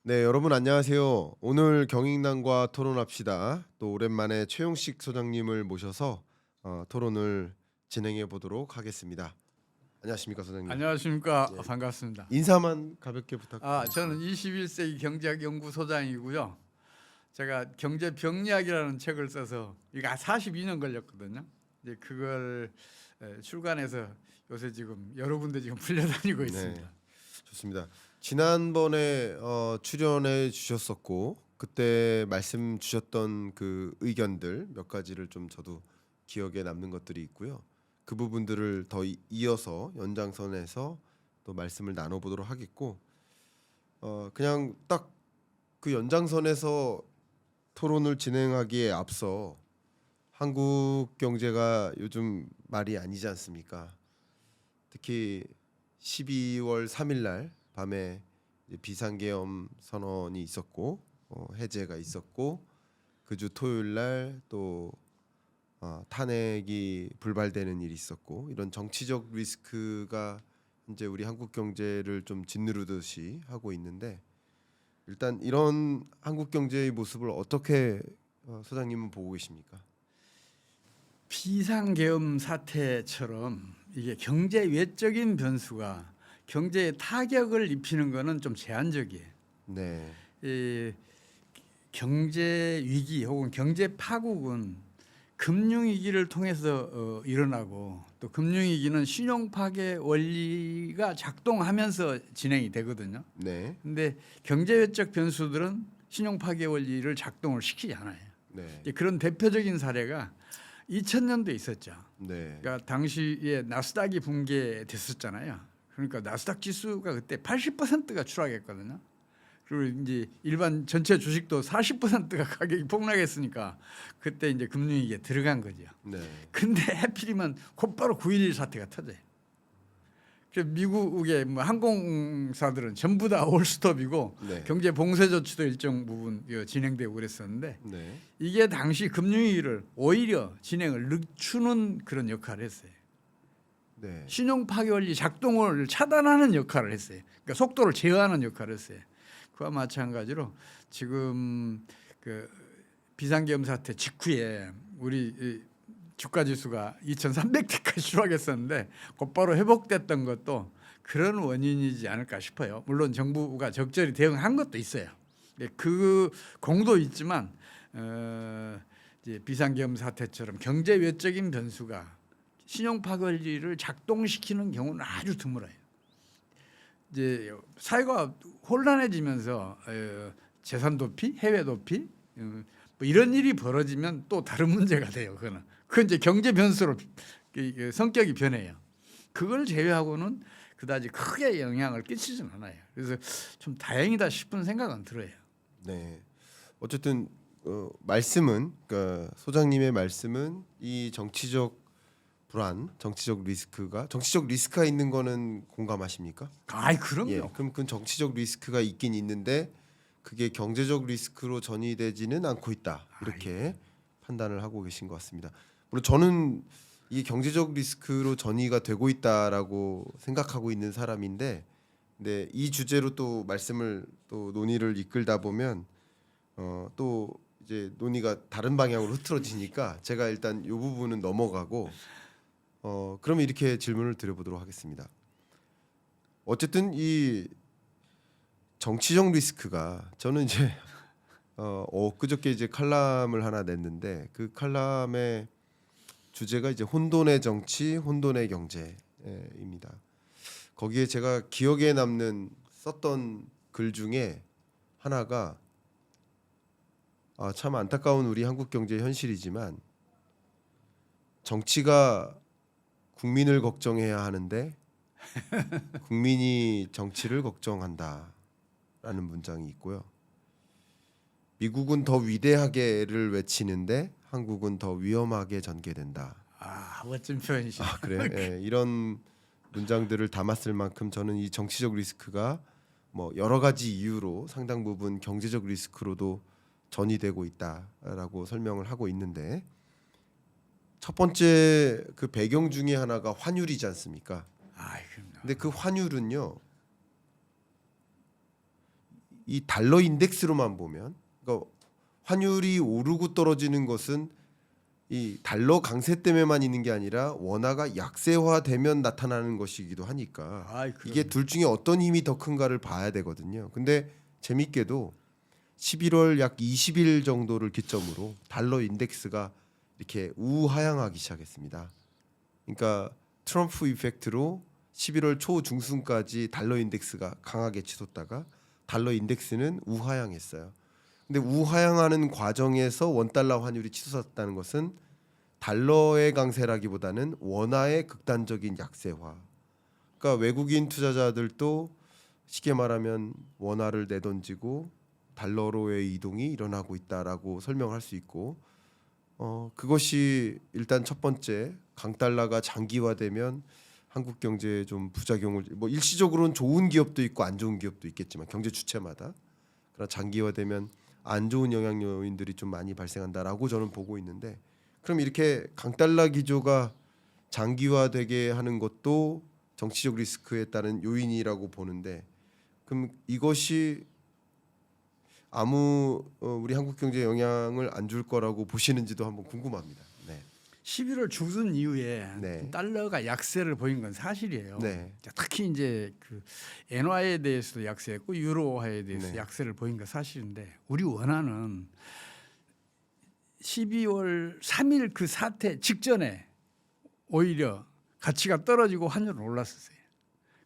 네, 여러분 안녕하세요. 오늘 경인당과 토론합시다. 또 오랜만에 최용식 소장님을 모셔서 토론을 진행해 보도록 하겠습니다. 안녕하십니까, 소장님. 안녕하십니까. 예, 반갑습니다. 인사만 가볍게 저는 부탁드리겠습니다. 21세기 경제학 연구소장이고요. 제가 경제 병리학이라는 책을 써서 이거 42년 걸렸거든요. 이제 그걸 출간해서 요새 지금 여러 군데 지금 풀려다니고 네, 있습니다. 좋습니다. 지난번에 출연해 주셨었고 그때 말씀 주셨던 그 의견들 몇 가지를 좀 저도 기억에 남는 것들이 있고요. 그 부분들을 더 이어서 연장선에서 또 말씀을 나눠보도록 하겠고 그냥 딱 그 연장선에서 토론을 진행하기에 앞서 한국 경제가 요즘 말이 아니지 않습니까? 특히 12월 3일 날 밤에 이제 비상계엄 선언이 있었고 해제가 있었고 그 주 토요일 날또 탄핵이 불발되는 일이 있었고 이런 정치적 리스크가 이제 우리 한국 경제를 좀 짓누르듯이 하고 있는데 일단 이런 한국 경제의 모습을 어떻게 소장님은 보고 계십니까? 비상계엄 사태처럼 이게 경제 외적인 변수가 경제에 타격을 입히는 거는 좀 제한적이에요. 네, 이 경제 위기 혹은 경제 파국은 금융위기를 통해서 일어나고 또 금융위기는 신용 파괴 원리가 작동하면서 진행이 되거든요. 네, 근데 경제외적 변수들은 신용 파괴 원리를 작동을 시키지 않아요. 네, 그런 대표적인 사례가 2000년도에 있었죠. 네, 그러니까 당시에 나스닥이 붕괴됐었잖아요. 그러니까 나스닥 지수가 그때 80%가 추락했거든요. 그리고 이제 일반 전체 주식도 40%가 가격이 폭락했으니까 그때 이제 금융위기에 들어간 거죠. 네, 근데 하필이면 곧바로 9.11 사태가 터져요. 그래서 미국의 뭐 항공사들은 전부 다 올스톱이고 네, 경제 봉쇄 조치도 일정 부분 진행되고 그랬었는데 네, 이게 당시 금융위기를 오히려 진행을 늦추는 그런 역할을 했어요. 네, 신용 파괴 원리 작동을 차단하는 역할을 했어요. 그러니까 속도를 제어하는 역할을 했어요. 그와 마찬가지로 지금 그 비상계엄 사태 직후에 우리 이 주가 지수가 2,300대까지 추락했었는데 곧바로 회복됐던 것도 그런 원인이지 않을까 싶어요. 물론 정부가 적절히 대응한 것도 있어요. 그 공도 있지만 이제 비상계엄 사태처럼 경제 외적인 변수가 신용 파괴를 작동시키는 경우는 아주 드물어요. 이제 사회가 혼란해지면서 재산 도피, 해외 도피 뭐 이런 일이 벌어지면 또 다른 문제가 돼요. 그건 이제 경제 변수로 성격이 변해요. 그걸 제외하고는 그다지 크게 영향을 끼치지는 않아요. 그래서 좀 다행이다 싶은 생각은 들어요. 네. 어쨌든 말씀은 그러니까 소장님의 말씀은 이 정치적 불안, 정치적 리스크가 있는 거는 공감하십니까? 아이 예. 그럼요. 그럼 그 정치적 리스크가 있긴 있는데 그게 경제적 리스크로 전이되지는 않고 있다. 이렇게 판단을 하고 계신 것 같습니다. 물론 저는 이 경제적 리스크로 전이가 되고 있다라고 생각하고 있는 사람인데, 근데 이 주제로 또 말씀을 또 논의를 이끌다 보면 또 이제 논의가 다른 방향으로 흐트러지니까 제가 일단 이 부분은 넘어가고 그러면 이렇게 질문을 드려보도록 하겠습니다. 어쨌든 이 정치적 리스크가 저는 이제 엊그저께 이제 칼럼을 하나 냈는데 그 칼럼의 주제가 이제 혼돈의 정치, 혼돈의 경제입니다. 거기에 제가 기억에 남는 썼던 글 중에 하나가 참 안타까운 우리 한국 경제의 현실이지만 정치가 국민을 걱정해야 하는데 국민이 정치를 걱정한다라는 문장이 있고요. 미국은 더 위대하게를 외치는데 한국은 더 위험하게 전개된다. 멋진 표현이시죠. 그래요? 예, 이런 문장들을 담았을 만큼 저는 이 정치적 리스크가 뭐 여러 가지 이유로 상당 부분 경제적 리스크로도 전이되고 있다라고 설명을 하고 있는데 첫 번째 그 배경 중에 하나가 환율이지 않습니까? 그럼요. 근데 그 환율은요 이 달러 인덱스로만 보면, 그러니까 환율이 오르고 떨어지는 것은 이 달러 강세 때문에만 있는 게 아니라 원화가 약세화되면 나타나는 것이기도 하니까 아이, 이게 둘 중에 어떤 힘이 더 큰가를 봐야 되거든요. 근데 재밌게도 11월 약 20일 정도를 기점으로 달러 인덱스가 이렇게 우하향하기 시작했습니다. 그러니까 트럼프 이펙트로 11월 초 중순까지 달러 인덱스가 강하게 치솟다가 달러 인덱스는 우하향했어요. 근데 우하향하는 과정에서 원달러 환율이 치솟았다는 것은 달러의 강세라기보다는 원화의 극단적인 약세화. 그러니까 외국인 투자자들도 쉽게 말하면 원화를 내던지고 달러로의 이동이 일어나고 있다라고 설명할 수 있고, 그것이 일단 첫 번째, 강달러가 장기화되면 한국 경제에 좀 부작용을, 뭐 일시적으로는 좋은 기업도 있고 안 좋은 기업도 있겠지만 경제 주체마다, 그러나 장기화되면 안 좋은 영향 요인들이 좀 많이 발생한다라고 저는 보고 있는데, 그럼 이렇게 강달러 기조가 장기화되게 하는 것도 정치적 리스크에 따른 요인이라고 보는데, 그럼 이것이 아무 우리 한국 경제에 영향을 안 줄 거라고 보시는지도 한번 궁금합니다. 네. 11월 중순 이후에 네. 달러가 약세를 보인 건 사실이에요. 네. 특히 이제 그 엔화에 대해서도 약세했고 유로화에 대해서 네. 약세를 보인 건 사실인데, 우리 원화는 12월 3일 그 사태 직전에 오히려 가치가 떨어지고 환율은 올랐었어요.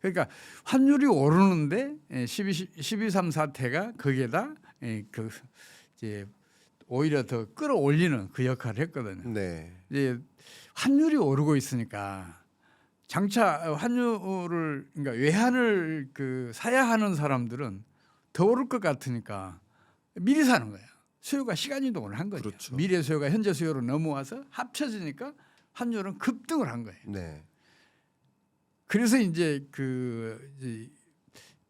그러니까 환율이 오르는데 12.3 사태가 거기에다 그 이제 오히려 더 끌어올리는 그 역할을 했거든요. 네. 이제 환율이 오르고 있으니까 장차 환율을, 그러니까 외환을 그 사야 하는 사람들은 더 오를 것 같으니까 미리 사는 거야. 수요가 시간 이동을 한 거죠. 그렇죠. 미래 수요가 현재 수요로 넘어와서 합쳐지니까 환율은 급등을 한 거예요. 네. 그래서 이제 그 이제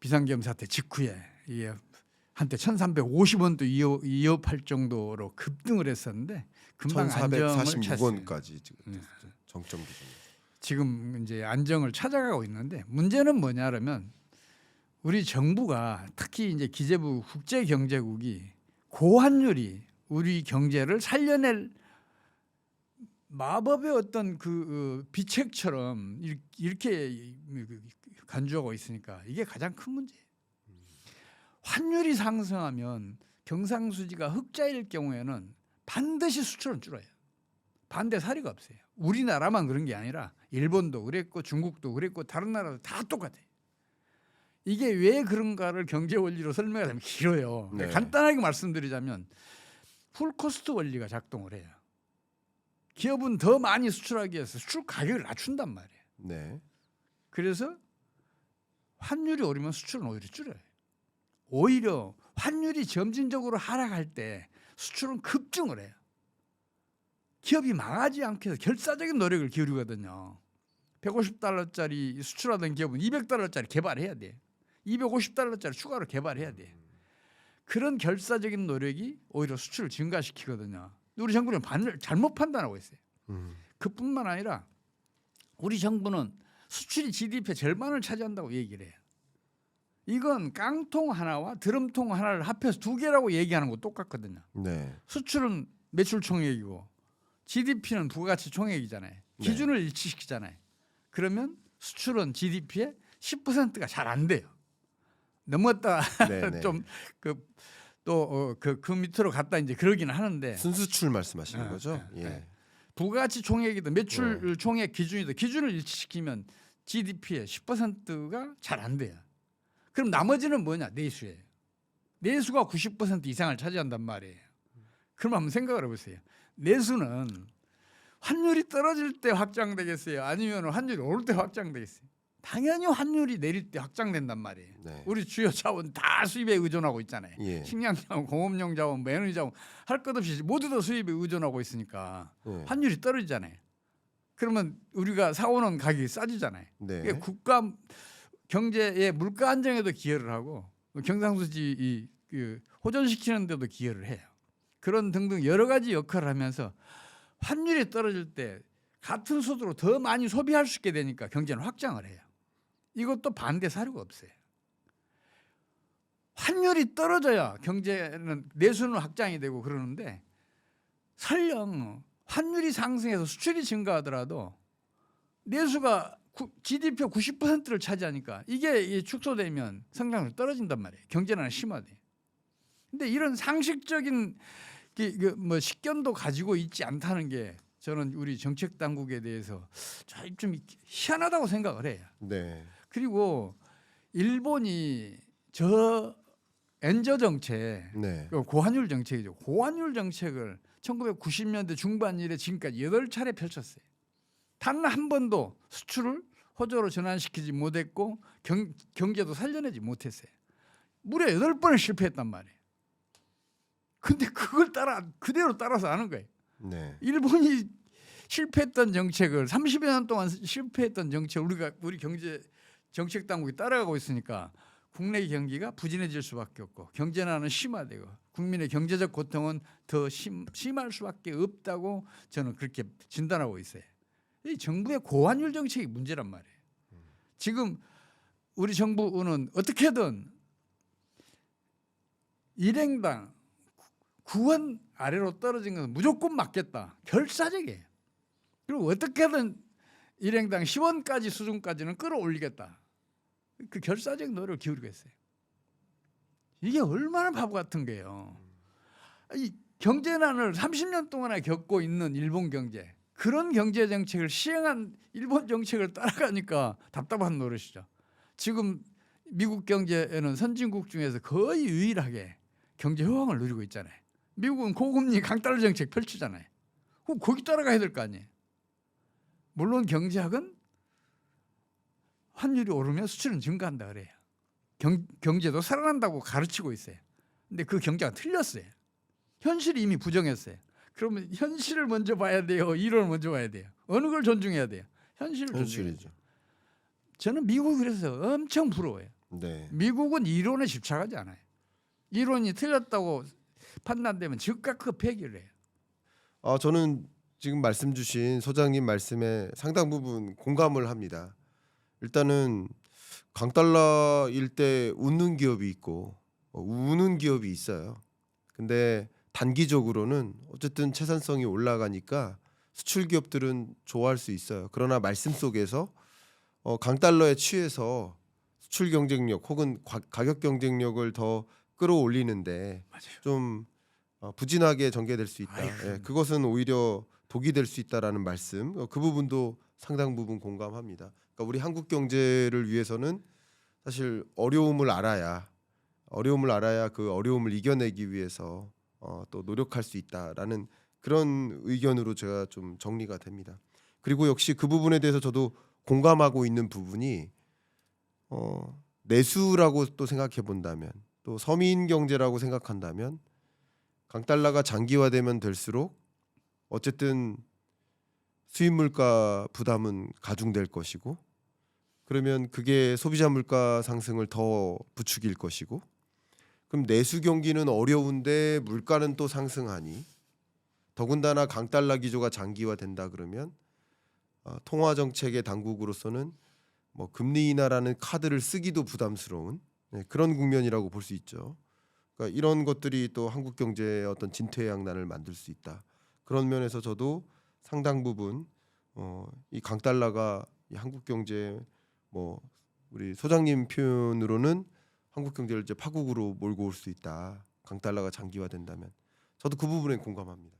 비상계엄 사태 직후에 이게 한때 1,350원도 위협할 정도로 급등을 했었는데 금방 안정을 찾았어요. 1,446원까지 지금 정점 기준. 지금 이제 안정을 찾아가고 있는데, 문제는 뭐냐면 우리 정부가, 특히 이제 기재부 국제경제국이 고환율이 우리 경제를 살려낼 마법의 어떤 그 비책처럼 이렇게 간주하고 있으니까 이게 가장 큰 문제예요. 환율이 상승하면 경상수지가 흑자일 경우에는 반드시 수출은 줄어요. 반대 사례가 없어요. 우리나라만 그런 게 아니라 일본도 그랬고 중국도 그랬고 다른 나라도 다 똑같아요. 이게 왜 그런가를 경제 원리로 설명하면 길어요. 네. 간단하게 말씀드리자면 풀코스트 원리가 작동을 해요. 기업은 더 많이 수출하기 위해서 수출 가격을 낮춘단 말이에요. 네. 그래서 환율이 오르면 수출은 오히려 줄어요. 오히려 환율이 점진적으로 하락할 때 수출은 급증을 해요. 기업이 망하지 않게 해서 결사적인 노력을 기울이거든요. 150달러짜리 수출하던 기업은 200달러짜리 개발해야 돼. 250달러짜리 추가로 개발해야 돼. 그런 결사적인 노력이 오히려 수출을 증가시키거든요. 우리 정부는 잘못 판단하고 있어요. 그뿐만 아니라 우리 정부는 수출이 GDP의 절반을 차지한다고 얘기를 해요. 이건 깡통 하나와 드럼통 하나를 합해서 두 개라고 얘기하는 거 똑같거든요. 네. 수출은 매출 총액이고 GDP는 부가가치 총액이잖아요. 기준을 일치시키잖아요. 그러면 수출은 GDP의 10%가 잘 안 돼요. 넘었다 좀 그 밑으로 갔다 이제 그러기는 하는데, 순수출 말씀하시는 거죠? 예. 부가가치 총액이든 매출 총액 기준이든 기준을 일치시키면 GDP의 10%가 잘 안 돼요. 그럼 나머지는 뭐냐? 내수예요. 내수가 90% 이상을 차지한단 말이에요. 그럼 한번 생각을 해보세요. 내수는 환율이 떨어질 때 확장되겠어요? 아니면 환율이 오를 때 확장되겠어요? 당연히 환율이 내릴 때 확장된단 말이에요. 네. 우리 주요 자원 다 수입에 의존하고 있잖아요. 예. 식량 자원, 공업용 자원, 에너지 자원 할 것 없이 모두 다 수입에 의존하고 있으니까 환율이 떨어지잖아요. 그러면 우리가 사오는 가격이 싸지잖아요. 네. 이게 국가 경제의 물가 안정에도 기여를 하고 경상수지 호전시키는 데도 기여를 해요. 그런 등등 여러 가지 역할을 하면서 환율이 떨어질 때 같은 수도로 더 많이 소비할 수 있게 되니까 경제는 확장을 해요. 이것도 반대 사료가 없어요. 환율이 떨어져야 경제는 내수는 확장이 되고 그러는데 설령 환율이 상승해서 수출이 증가하더라도 내수가 GDP 90%를 차지하니까 이게 축소되면 성장률이 떨어진단 말이에요. 경제는 심화돼. 근데 이런 상식적인 뭐 식견도 가지고 있지 않다는 게 저는 우리 정책 당국에 대해서 좀 희한하다고 생각을 해요. 네. 그리고 일본이 저 엔저 정책, 네. 고환율 정책이죠. 고환율 정책을 1990년대 중반 이래 지금까지 8차례 펼쳤어요. 단 한 번도 수출을 호조로 전환시키지 못했고 경제도 살려내지 못했어요. 무려 8번을 실패했단 말이에요. 근데 그걸 그대로 따라서 하는 거예요. 네. 일본이 실패했던 정책을 30여 년 동안 실패했던 정책을 우리 경제 정책 당국이 따라가고 있으니까 국내 경기가 부진해질 수밖에 없고 경제난은 심화되고 국민의 경제적 고통은 더 심할 수밖에 없다고 저는 그렇게 진단하고 있어요. 이 정부의 고환율 정책이 문제란 말이에요. 지금 우리 정부는 어떻게든 일행당 9원 아래로 떨어진 것은 무조건 막겠다. 결사적이에요. 그리고 어떻게든 일행당 10원까지 수준까지는 끌어올리겠다. 그 결사적 노력을 기울이고 있어요. 이게 얼마나 바보 같은 거예요. 이 경제난을 30년 동안에 겪고 있는 일본 경제, 그런 경제 정책을 시행한 일본 정책을 따라가니까 답답한 노릇이죠. 지금 미국 경제에는 선진국 중에서 거의 유일하게 경제 호황을 누리고 있잖아요. 미국은 고금리 강달러 정책 펼치잖아요. 거기 따라가야 될 거 아니에요. 물론 경제학은 환율이 오르면 수출은 증가한다 그래요. 경제도 살아난다고 가르치고 있어요. 근데 그 경제가 틀렸어요. 현실이 이미 부정했어요. 그러면 현실을 먼저 봐야 돼요. 이론을 먼저 봐야 돼요. 어느 걸 존중해야 돼요? 현실을 존중해야 돼요. 저는 미국이 그래서 엄청 부러워요. 네. 미국은 이론에 집착하지 않아요. 이론이 틀렸다고 판단되면 즉각 그 폐기를 해요. 저는 지금 말씀 주신 소장님 말씀에 상당 부분 공감을 합니다. 일단은 강달러일 때 웃는 기업이 있고 우는 기업이 있어요. 근데 단기적으로는 어쨌든 채산성이 올라가니까 수출 기업들은 좋아할 수 있어요. 그러나 말씀 속에서 강달러에 취해서 수출 경쟁력 혹은 가격 경쟁력을 더 끌어올리는데 맞아요. 좀 부진하게 전개될 수 있다. 예, 그것은 오히려 독이 될 수 있다라는 말씀. 그 부분도 상당 부분 공감합니다. 그러니까 우리 한국 경제를 위해서는 사실 어려움을 알아야 그 어려움을 이겨내기 위해서 또 노력할 수 있다라는 그런 의견으로 제가 좀 정리가 됩니다. 그리고 역시 그 부분에 대해서 저도 공감하고 있는 부분이 내수라고 또 생각해 본다면 또 서민 경제라고 생각한다면 강달러가 장기화되면 될수록 어쨌든 수입 물가 부담은 가중될 것이고 그러면 그게 소비자 물가 상승을 더 부추길 것이고 그럼 내수 경기는 어려운데 물가는 또 상승하니 더군다나 강달러 기조가 장기화된다 그러면 통화 정책의 당국으로서는 뭐 금리 인하라는 카드를 쓰기도 부담스러운 그런 국면이라고 볼 수 있죠. 그러니까 이런 것들이 또 한국 경제의 어떤 진퇴양난을 만들 수 있다. 그런 면에서 저도 상당 부분 이 강달러가 이 한국 경제 뭐 우리 소장님 표현으로는 한국 경제를 이제 파국으로 몰고 올 수 있다. 강달러가 장기화된다면 저도 그 부분에 공감합니다.